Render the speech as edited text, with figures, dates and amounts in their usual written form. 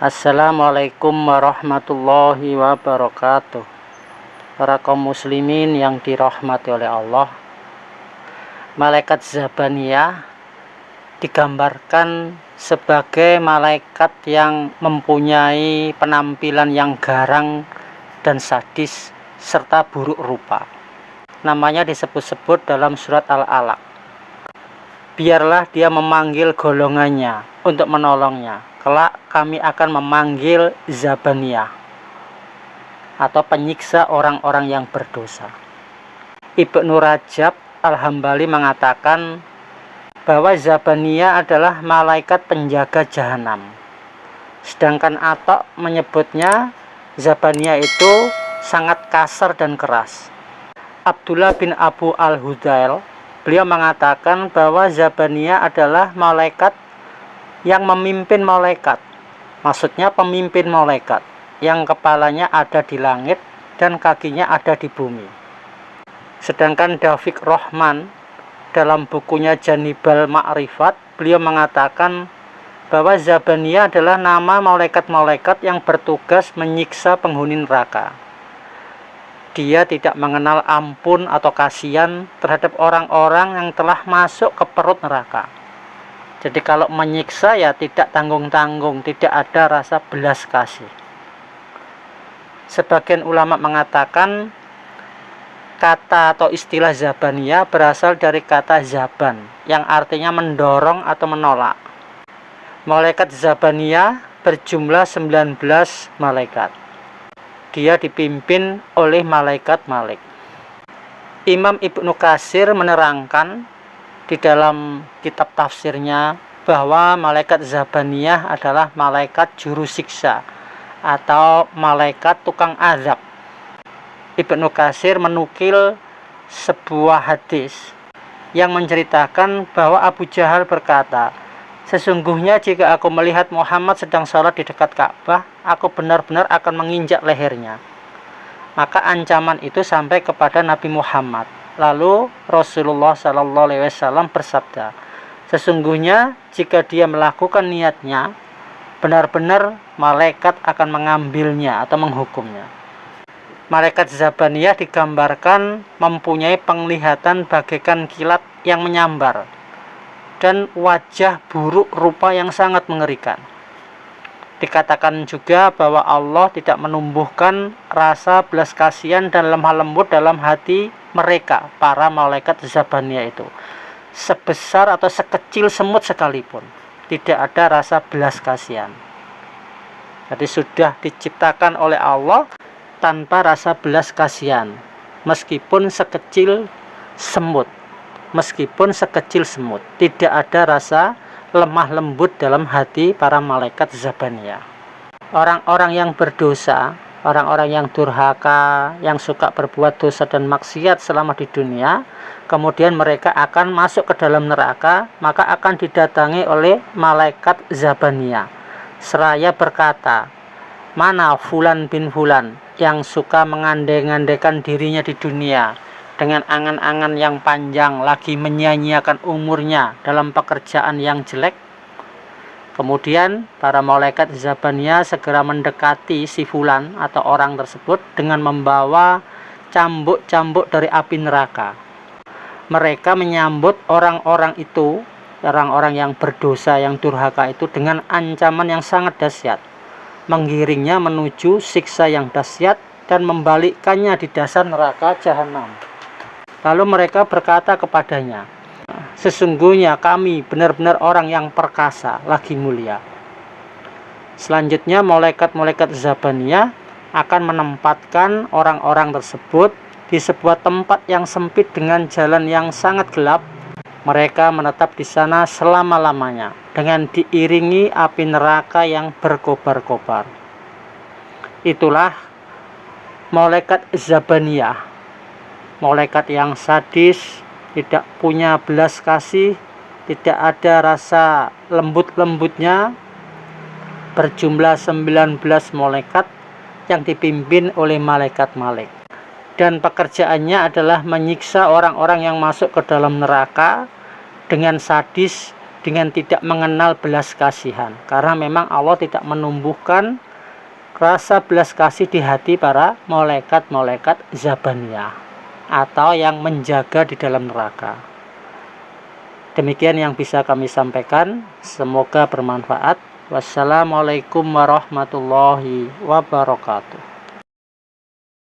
Assalamualaikum warahmatullahi wabarakatuh. Para kaum muslimin yang dirahmati oleh Allah, malaikat Zabaniyah digambarkan sebagai malaikat yang mempunyai penampilan yang garang dan sadis serta buruk rupa. Namanya disebut-sebut dalam surat Al-Alaq. Biarlah dia memanggil golongannya untuk menolongnya. Kelak kami akan memanggil Zabaniyah atau penyiksa orang-orang yang berdosa. Ibnu Rajab Al-Hambali mengatakan bahwa Zabaniyah adalah malaikat penjaga jahanam. Sedangkan Atta menyebutnya Zabaniyah itu sangat kasar dan keras. Abdullah bin Abu Al-Hudail, beliau mengatakan bahwa Zabaniyah adalah malaikat yang memimpin malaikat. Maksudnya pemimpin malaikat yang kepalanya ada di langit dan kakinya ada di bumi. Sedangkan Dafiq Rahman dalam bukunya Janibal Ma'rifat, beliau mengatakan bahwa Zabaniyah adalah nama malaikat-malaikat yang bertugas menyiksa penghuni neraka. Dia tidak mengenal ampun atau kasihan terhadap orang-orang yang telah masuk ke perut neraka. Jadi kalau menyiksa ya tidak tanggung-tanggung, tidak ada rasa belas kasih. Sebagian ulama mengatakan kata atau istilah Zabaniyah berasal dari kata zaban yang artinya mendorong atau menolak. Malaikat Zabaniyah berjumlah 19 malaikat. Dia dipimpin oleh malaikat Malik. Imam Ibnu Katsir menerangkan di dalam kitab tafsirnya bahwa malaikat Zabaniyah adalah malaikat juru siksa atau malaikat tukang azab. Ibnu Katsir menukil sebuah hadis yang menceritakan bahwa Abu Jahal berkata, "Sesungguhnya jika aku melihat Muhammad sedang sholat di dekat Ka'bah, aku benar-benar akan menginjak lehernya." Maka ancaman itu sampai kepada Nabi Muhammad. Lalu Rasulullah SAW bersabda, "Sesungguhnya jika dia melakukan niatnya, benar-benar malaikat akan mengambilnya atau menghukumnya." Malaikat Zabaniyah digambarkan mempunyai penglihatan bagaikan kilat yang menyambar dan wajah buruk rupa yang sangat mengerikan. Dikatakan juga bahwa Allah tidak menumbuhkan rasa belas kasihan dan lemah lembut dalam hati mereka, para malaikat Zabaniyah itu. Sebesar atau sekecil semut sekalipun, tidak ada rasa belas kasihan. Jadi sudah diciptakan oleh Allah tanpa rasa belas kasihan, meskipun sekecil semut. Meskipun sekecil semut, tidak ada rasa lemah lembut dalam hati para malaikat Zabaniyah. Orang-orang yang berdosa, orang-orang yang durhaka, yang suka berbuat dosa dan maksiat selama di dunia, kemudian mereka akan masuk ke dalam neraka, maka akan didatangi oleh malaikat Zabaniyah seraya berkata, "Mana Fulan bin Fulan yang suka mengandai-andaikan dirinya di dunia dengan angan-angan yang panjang, lagi menyia-nyiakan umurnya dalam pekerjaan yang jelek?" Kemudian para malaikat Zabaniyah segera mendekati si Fulan atau orang tersebut dengan membawa cambuk-cambuk dari api neraka. Mereka menyambut orang-orang itu, orang-orang yang berdosa, yang durhaka itu, dengan ancaman yang sangat dahsyat, menggiringnya menuju siksa yang dahsyat dan membalikkannya di dasar neraka jahanam. Lalu mereka berkata kepadanya, "Sesungguhnya kami benar-benar orang yang perkasa, lagi mulia." Selanjutnya malaikat-malaikat Zabaniyah akan menempatkan orang-orang tersebut di sebuah tempat yang sempit dengan jalan yang sangat gelap. Mereka menetap di sana selama-lamanya dengan diiringi api neraka yang berkobar-kobar. Itulah malaikat Zabaniyah. Malaikat yang sadis, tidak punya belas kasih, tidak ada rasa lembut-lembutnya, berjumlah 19 malaikat yang dipimpin oleh malaikat Malik. Dan pekerjaannya adalah menyiksa orang-orang yang masuk ke dalam neraka dengan sadis dengan tidak mengenal belas kasihan, karena memang Allah tidak menumbuhkan rasa belas kasih di hati para malaikat-malaikat Zabaniyah atau yang menjaga di dalam neraka. Demikian yang bisa kami sampaikan, semoga bermanfaat. Wassalamualaikum warahmatullahi wabarakatuh.